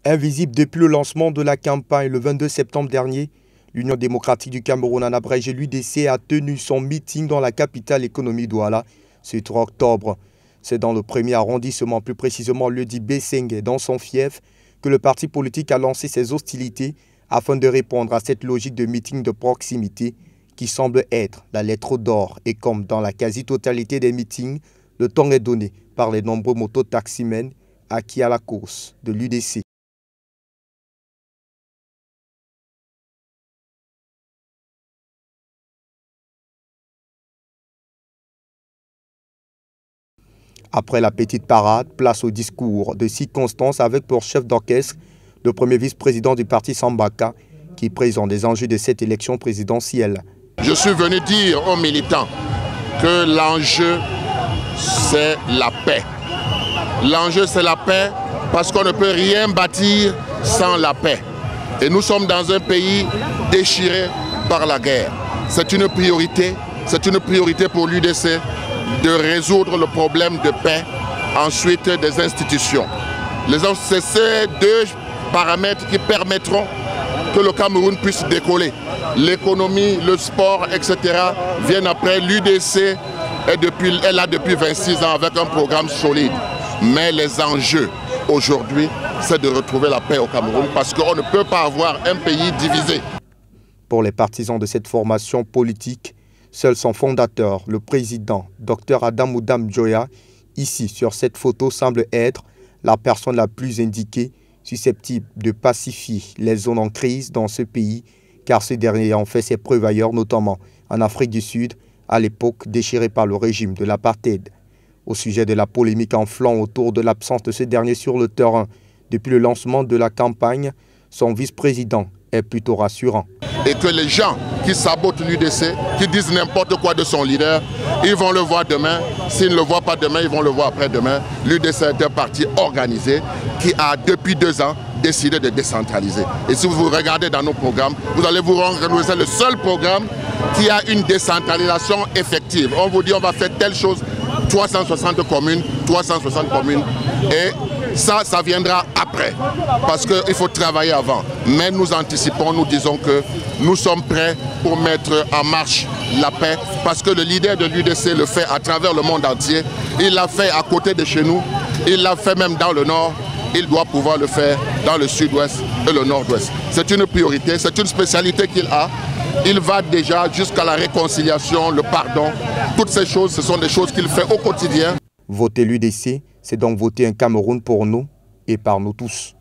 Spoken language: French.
Invisible depuis le lancement de la campagne le 22 septembre dernier, l'Union démocratique du Cameroun, en abrégé l'UDC, a tenu son meeting dans la capitale économique Douala ce 3 octobre. C'est dans le premier arrondissement, plus précisément le dit Bessengue, dans son fief, que le parti politique a lancé ses hostilités afin de répondre à cette logique de meeting de proximité qui semble être la lettre d'or. Et comme dans la quasi-totalité des meetings, le temps est donné par les nombreux mototaximens acquis à la course de l'UDC. Après la petite parade, place au discours de circonstance avec pour chef d'orchestre le premier vice-président du parti Sambaka qui présente des enjeux de cette élection présidentielle. Je suis venu dire aux militants que l'enjeu c'est la paix. L'enjeu c'est la paix parce qu'on ne peut rien bâtir sans la paix. Et nous sommes dans un pays déchiré par la guerre. C'est une priorité pour l'UDC de résoudre le problème de paix, ensuite des institutions. C'est ces deux paramètres qui permettront que le Cameroun puisse décoller. L'économie, le sport, etc. viennent après. L'UDC est là depuis 26 ans avec un programme solide. Mais les enjeux aujourd'hui, c'est de retrouver la paix au Cameroun parce qu'on ne peut pas avoir un pays divisé. Pour les partisans de cette formation politique, seul son fondateur, le président, Dr Adam Oudam Joya, ici sur cette photo, semble être la personne la plus indiquée, susceptible de pacifier les zones en crise dans ce pays, car ce dernier en fait ses preuves ailleurs, notamment en Afrique du Sud, à l'époque déchirée par le régime de l'apartheid. Au sujet de la polémique en flanc autour de l'absence de ce dernier sur le terrain depuis le lancement de la campagne, son vice-président est plutôt rassurant. Et que les gens qui sabotent l'UDC, qui disent n'importe quoi de son leader, ils vont le voir demain. S'ils ne le voient pas demain, ils vont le voir après-demain. L'UDC est un parti organisé qui a depuis 2 ans décidé de décentraliser. Et si vous regardez dans nos programmes, vous allez vous rendre compte que c'est le seul programme qui a une décentralisation effective. On vous dit on va faire telle chose, 360 communes, et ça viendra après, parce qu'il faut travailler avant. Mais nous anticipons, nous disons que nous sommes prêts pour mettre en marche la paix, parce que le leader de l'UDC le fait à travers le monde entier. Il l'a fait à côté de chez nous, il l'a fait même dans le nord, il doit pouvoir le faire dans le sud-ouest et le nord-ouest. C'est une priorité, c'est une spécialité qu'il a. Il va déjà jusqu'à la réconciliation, le pardon. Toutes ces choses, ce sont des choses qu'il fait au quotidien. Voter l'UDC, c'est donc voter un Cameroun pour nous et par nous tous.